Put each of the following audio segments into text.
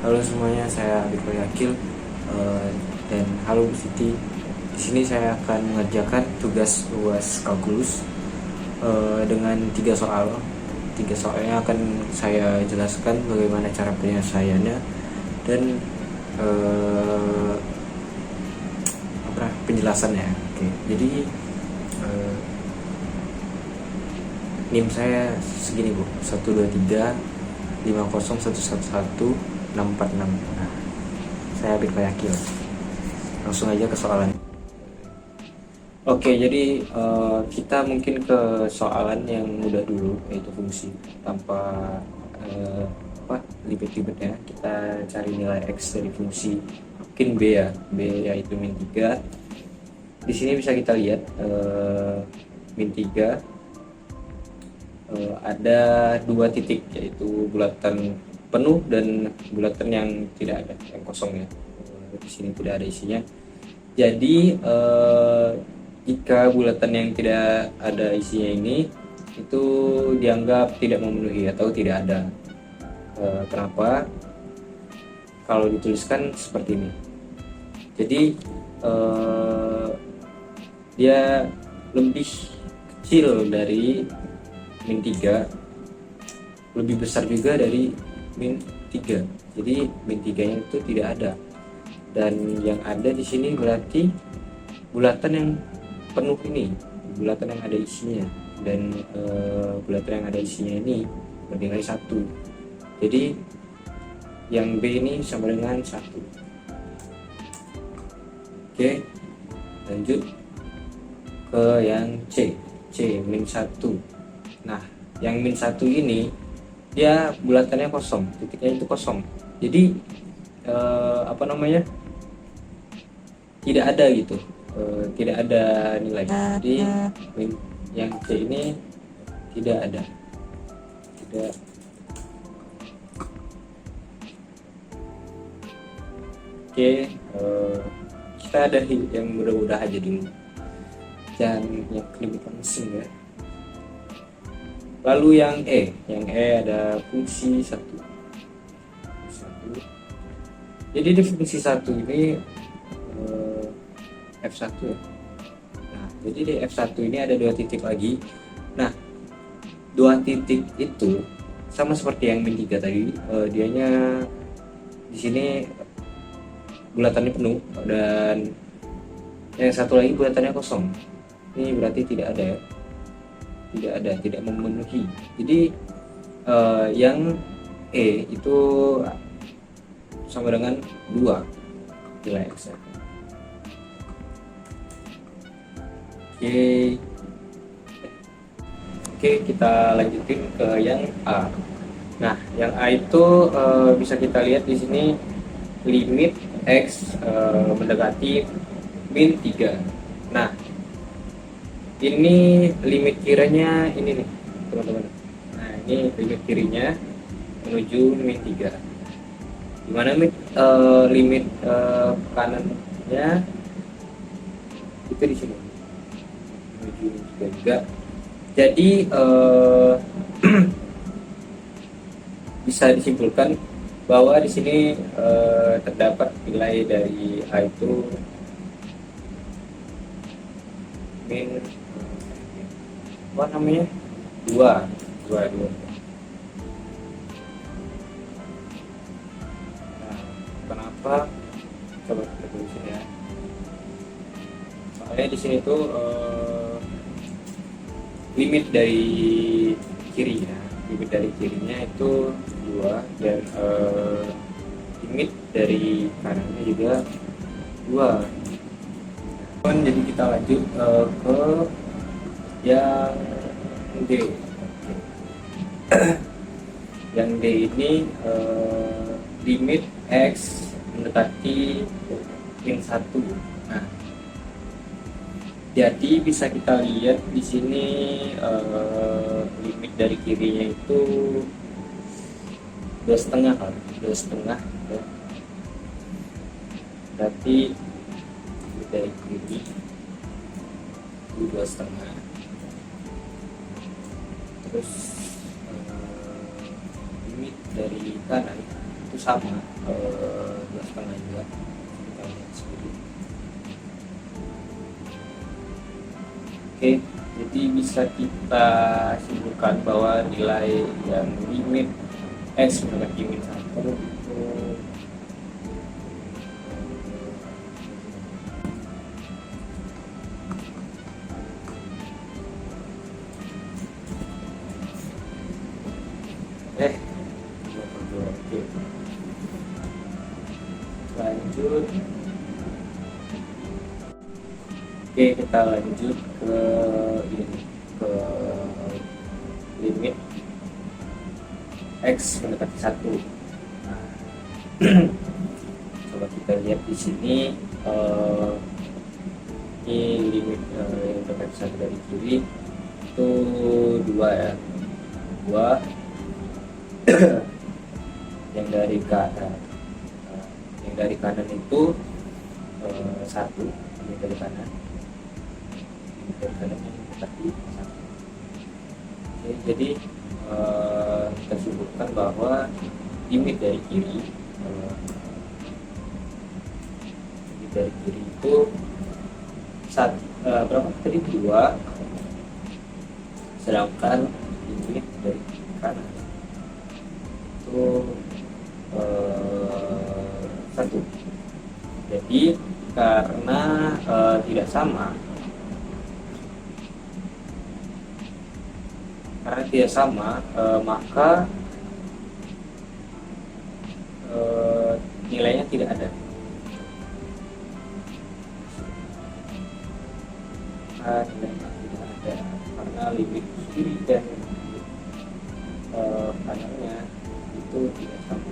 Halo semuanya, saya Abdul Yakil dan halo Bu Siti. Di sini saya akan mengerjakan tugas UAS kalkulus dengan 3 soal. 3 soalnya akan saya jelaskan bagaimana cara penyelesaiannya dan penjelasannya. Oke, jadi NIM saya segini Bu, 123 50 111 646. Nah, saya Abid Yakil. Langsung aja ke soalan. Oke, jadi kita mungkin ke soalan yang mudah dulu, yaitu fungsi tanpa libet-libet ya. Kita cari nilai X dari fungsi, mungkin B ya, B yaitu min 3. Di sini bisa kita lihat min 3 ada 2 titik, yaitu bulatan penuh dan bulatan yang tidak ada, yang kosong ya. Di sini tidak ada isinya. Jadi jika bulatan yang tidak ada isinya ini itu dianggap tidak memenuhi atau tidak ada. Kenapa? Kalau dituliskan seperti ini. Jadi dia lebih kecil dari min 3, lebih besar juga dari min 3. Jadi min 3-nya itu tidak ada. Dan yang ada di sini berarti bulatan yang penuh ini, bulatan yang ada isinya, dan bulatan yang ada isinya ini bernilai 1. Jadi yang B ini sama dengan 1. Oke, lanjut ke yang C min 1. Nah, yang min 1 ini dia bulatannya kosong, titiknya itu kosong. Jadi tidak ada gitu, tidak ada nilai. Jadi yang C ini tidak ada, tidak. Oke, kita ada yang mudah-mudah aja dulu, dan yang kelimpahan mesin ya. Lalu yang E ada fungsi 1. Jadi di fungsi 1 ini F1 ya. Nah, jadi di F1 ini ada 2 titik lagi. Nah, 2 titik itu sama seperti yang min 3 tadi, dianya di sini bulatannya penuh dan yang satu lagi bulatannya kosong. Ini berarti tidak ada ya. Tidak ada, tidak memenuhi. Jadi yang E itu sama dengan 2 nilai X. Oke, kita lanjutin ke yang A. Nah, yang A itu bisa kita lihat di sini limit X mendekati min 3. Nah, ini limit kirinya ini nih teman-teman. Nah, ini limit kirinya menuju min 3. Dimana limit kanannya itu di sini menuju min 3 juga. Jadi bisa disimpulkan bahwa di sini terdapat nilai dari A itu min 2. Nah, kenapa? Coba kita tulisin ya. Soalnya di sini tuh limit dari kirinya, itu 2, dan limit dari kanannya juga 2. Jadi kita lanjut ke yang D. Yang D ini limit X mendekati min 1. Nah, jadi bisa kita lihat di sini limit dari kirinya itu 2,5 kan, 2,5 ya. Berarti dari kiri 2,5. Terus limit dari kanan itu sama, 2,5 juga kita lihat sendiri. Oke, jadi bisa kita simpulkan bahwa nilai yang limit x mendekati min 1 itu oke. Lanjut. Oke, kita lanjut ke ini, ke limit x mendekati 1. Nah, coba kita lihat di sini, ini limit yang mendekati 1 dari kiri itu 2 ya, 2. yang dari kanan itu 1, ini dari kanan yang mendekati 1. Oke, jadi kita sebutkan bahwa limit dari kiri itu berapa tadi, 2, sedangkan limit dari kanan itu 1. Jadi karena tidak sama, maka nilainya tidak ada. Karena limit kiri dan kanannya itu tidak sama.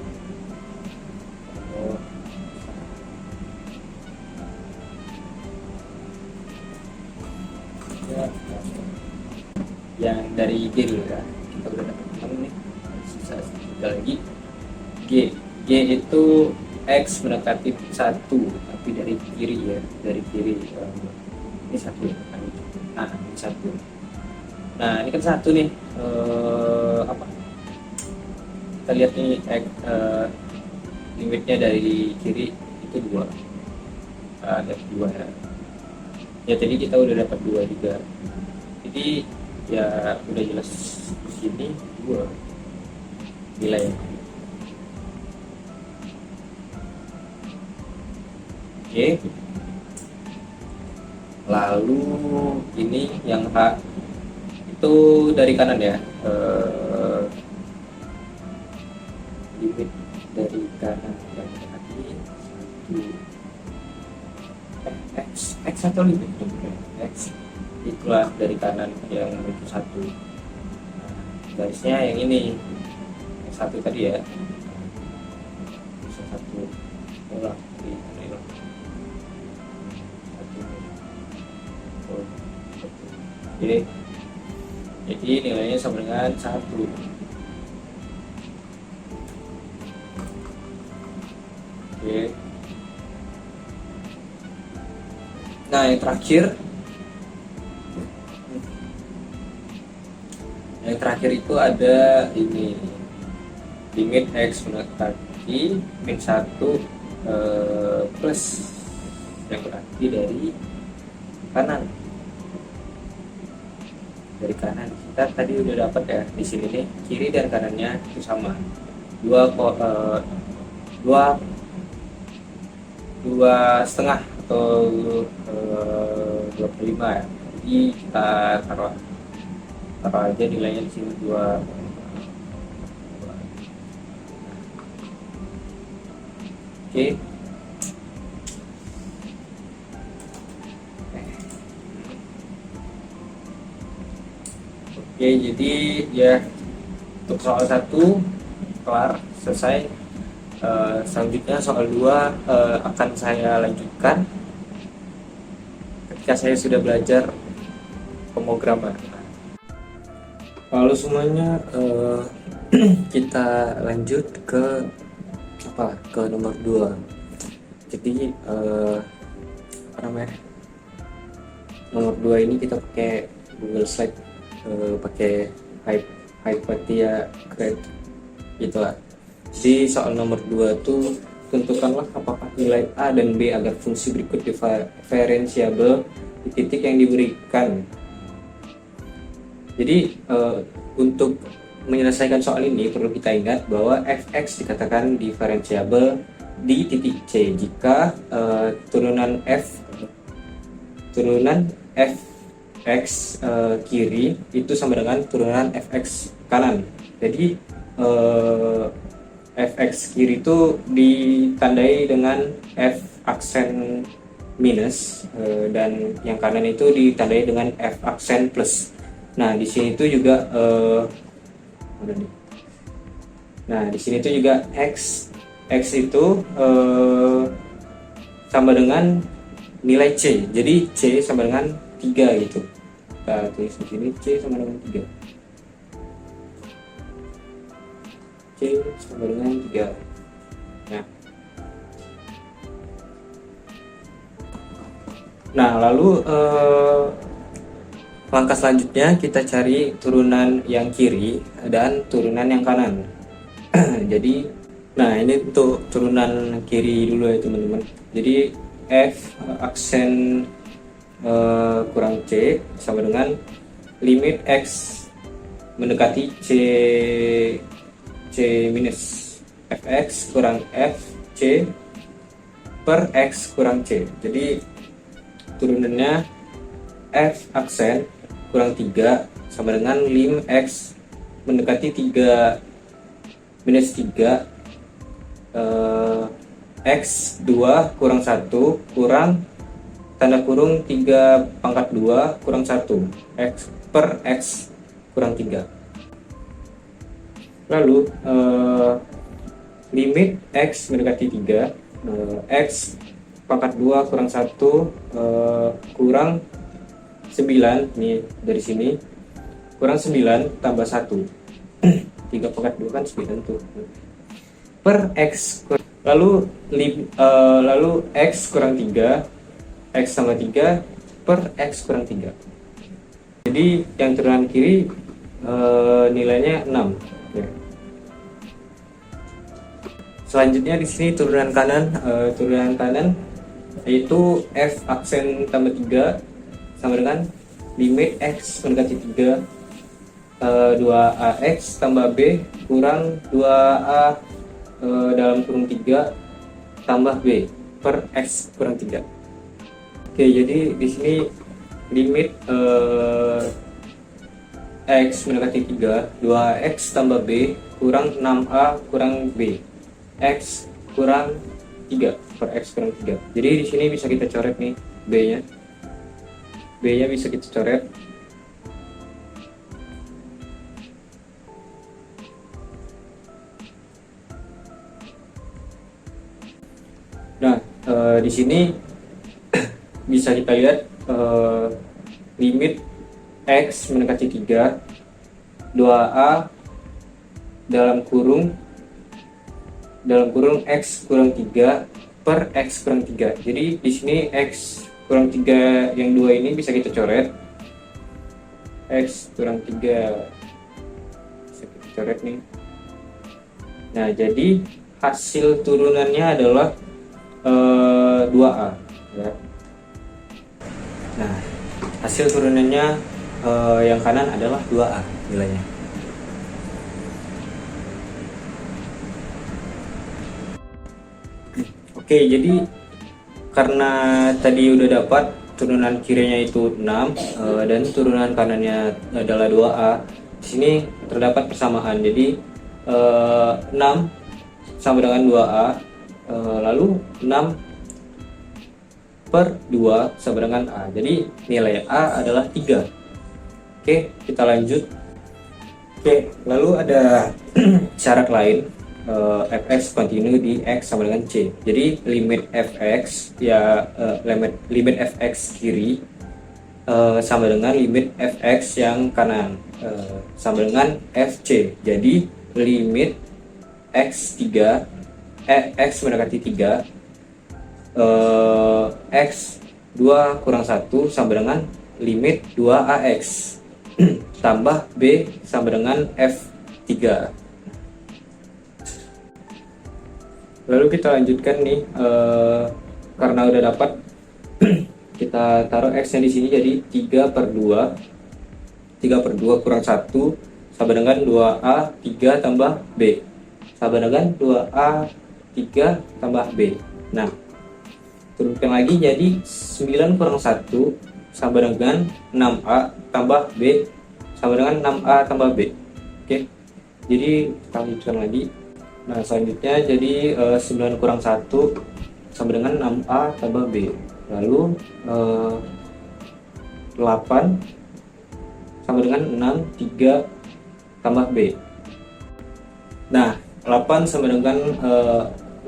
Yang dari kiri ya, kita udah dapat nih, sisa tinggal lagi G itu x mendekati 1, tapi dari kiri ya, dari kiri ini 1 kan. Nah, ini 1. Nah, ini kan 1 nih, apa? Kita lihat nih, limitnya dari kiri itu 2. Ada 2 ya. Ya, tadi kita udah dapat 2 juga. Jadi ya udah jelas di sini 2 nilainya. Oke. Lalu ini yang H itu dari kanan ya, limit dari kanan yang tadi 1 x atau limit x itulah dari kanan yang itu 1. Nah, garisnya yang ini, yang 1 tadi ya, bisa 1 ulang di ini 1. Jadi nilainya sama dengan 1. Oke. Nah, yang terakhir itu ada ini, limit x mendekati min 1 plus yang berarti dari kanan. Dari kanan kita tadi udah dapat ya, di sini nih kiri dan kanannya itu sama, 2,5 atau 2/5 ya. Jadi kita taruh aja nilainya di sini 2. Oke. Oke, jadi ya untuk soal 1 kelar, selesai. Selanjutnya soal 2 akan saya lanjutkan ketika saya sudah belajar pemrograman. Kalau semuanya kita lanjut ke nomor 2. Jadi nomor 2 ini kita pakai Google Slide, pakai Hypatia Create gitulah. Di soal nomor 2 tuh, tentukanlah apakah nilai A dan B agar fungsi berikut diferensiabel di titik yang diberikan. Jadi untuk menyelesaikan soal ini perlu kita ingat bahwa fx dikatakan diferensiabel di titik C jika turunan fx kiri itu sama dengan turunan fx kanan. Jadi fx kiri itu ditandai dengan f aksen minus dan yang kanan itu ditandai dengan f aksen plus. Nah, di sini itu juga di sini itu juga x itu sama dengan nilai C. Jadi C sama dengan 3 gitu. Kita tulis di sini C sama dengan 3. C sama dengan 3. Nah, lalu langkah selanjutnya kita cari turunan yang kiri dan turunan yang kanan. Jadi, nah ini untuk turunan kiri dulu ya teman-teman. Jadi f aksen kurang C sama dengan limit x mendekati C minus fx kurang f C per x kurang C. Jadi turunannya f aksen kurang 3 sama dengan lim x mendekati 3 minus 3 x 2 kurang 1 kurang tanda kurung 3 pangkat 2 kurang 1 x per x kurang 3. Lalu limit x mendekati 3 x pangkat 2 kurang 1 kurang 9 nih dari sini kurang 9 tambah 1 3 pangkat 2 kan 9 tuh per x lalu x kurang 3 x sama 3 per x kurang 3. Jadi yang turunan kiri nilainya 6 ya. Selanjutnya di sini turunan kanan yaitu f aksen tambah 3 sama dengan limit x mendekati 3 2ax tambah b kurang 2a dalam kurung 3 tambah b per x kurang 3. Oke, jadi di sini limit x mendekati 3 2x tambah b kurang 6a kurang b x kurang 3 per x kurang 3. Jadi di sini bisa kita coret nih B-nya bisa kita coret. Nah, di sini bisa kita lihat limit x mendekati 3 2a dalam kurung x kurang 3 per x kurang 3. Jadi di sini x kurang 3 yang 2 ini bisa kita coret. X kurang 3 bisa kita coret nih. Nah, jadi hasil turunannya adalah 2A ya. Nah, hasil turunannya yang kanan adalah 2A nilainya. Oke, jadi karena tadi udah dapat turunan kirinya itu 6 dan turunan kanannya adalah 2A. Di sini terdapat persamaan. Jadi 6 sama dengan 2A. Lalu 6 per 2 sama dengan A. Jadi nilai A adalah 3. Oke, kita lanjut. Oke, lalu ada syarat lain. Fx continue di x sama dengan c. Jadi limit fx ya limit fx kiri sama dengan limit fx yang kanan sama dengan fc. Jadi limit x3 x mendekati 3 x 2 kurang 1 sama dengan limit 2ax tambah b sama dengan f3. Lalu kita lanjutkan nih, karena udah dapat, kita taruh x nya di sini jadi 3/2. 3/2 kurang 1 sama dengan 2a 3 tambah b sama dengan 2a 3 tambah b. Nah, turunkan lagi jadi 9 kurang 1 sama dengan 6a tambah b sama dengan 6a tambah b. Oke, jadi kita lanjutkan lagi. Nah, selanjutnya jadi 9 kurang 1 sama dengan 6a tambah b. Lalu 8 sama dengan 6 3 tambah b. Nah, 8 sama dengan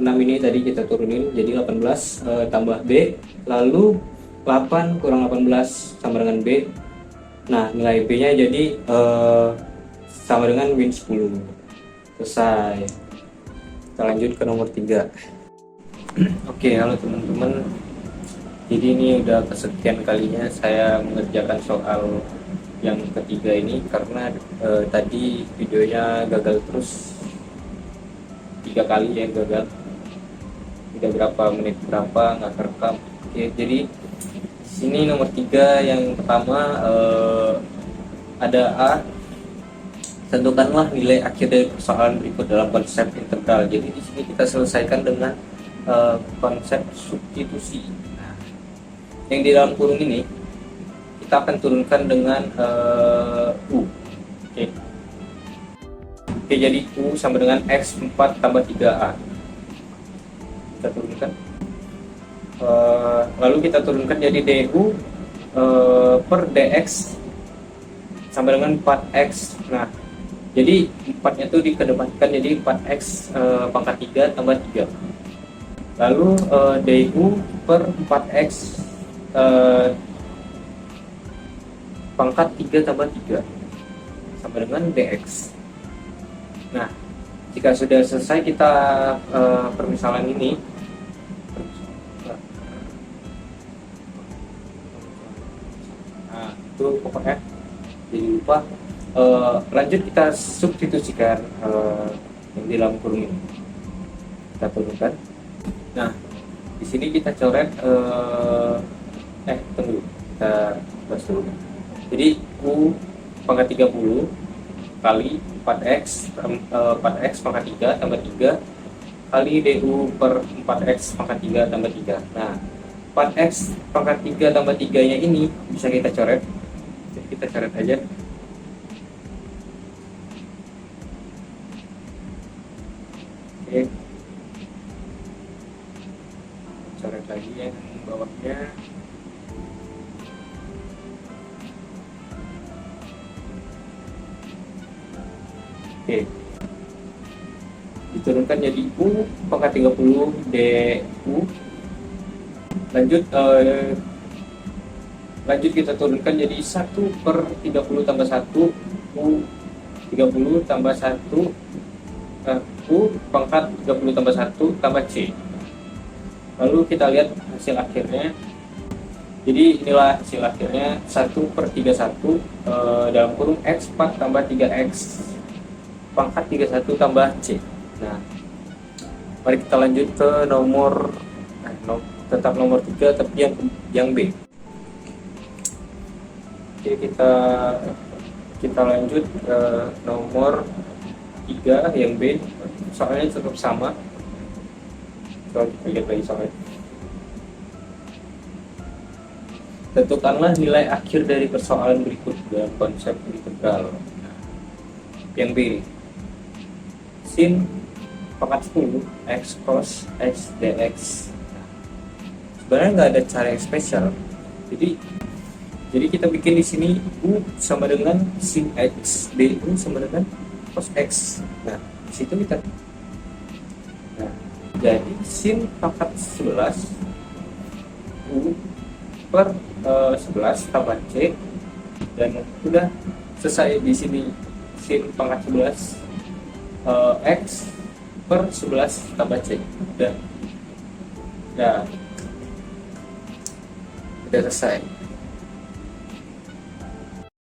6 ini tadi kita turunin jadi 18 tambah b. Lalu 8 kurang 18 sama dengan b. Nah, nilai b nya jadi sama dengan min 10. Selesai. Kita lanjut ke nomor 3. Oke, halo teman-teman. Jadi ini udah kesekian kalinya saya mengerjakan soal yang ketiga ini karena tadi videonya gagal terus 3 kali ya, gagal. Udah berapa menit berapa nggak terekam. Oke, jadi sini nomor 3 yang pertama ada A. Tentukanlah nilai akhir dari persoalan berikut dalam konsep integral. Jadi di sini kita selesaikan dengan konsep substitusi. Nah, yang di dalam kurung ini kita akan turunkan dengan U. Oke, jadi U sama dengan X4 tambah 3A. Kita turunkan. Lalu kita turunkan jadi DU per DX sama dengan 4X. Nah, jadi 4-nya itu dikedepankan jadi 4X pangkat 3 tambah 3. Lalu DU per 4X pangkat 3 tambah 3 sama dengan dx. Nah, jika sudah selesai kita permisalan ini, nah itu pokoknya jadi lupa. Lanjut kita substitusikan yang di dalam kurung ini, kita turunkan. Nah, di sini kita coret tunggu, kita bahas dulu. Jadi U pangkat 30 kali 4X 4X pangkat 3 tambah 3 kali DU per 4X pangkat 3 tambah 3. Nah, 4X pangkat 3 tambah 3 nya ini bisa kita coret. Jadi kita coret aja. Oke, coret lagi yang bawahnya. Oke, diturunkan jadi U pangkat 30 DU. Lanjut kita turunkan jadi 1 per 30 tambah 1 U 30 tambah 1 U pangkat 30 tambah 1 tambah C. Lalu kita lihat hasil akhirnya. Jadi inilah hasil akhirnya 1 per 31 dalam kurung X4 tambah 3X pangkat 31 tambah C. Nah, mari kita lanjut ke nomor tetap nomor 3 tapi yang B. Oke, kita lanjut ke nomor 3 yang B. Soalnya tetap sama. Coba kita lihat lagi soalnya. Tentukanlah nilai akhir dari persoalan berikut dalam konsep integral. Yang B, sin pangkat 10 X cos X dx. Sebenarnya nggak ada cara yang spesial. Jadi kita bikin di sini U sama dengan sin X, DU sama dengan cos X. Nah, di situ kita. Nah, jadi sin pangkat 11 U per 11 tambah C, dan udah selesai di sini. Sin pangkat 11 X per 11 tambah C. Udah selesai.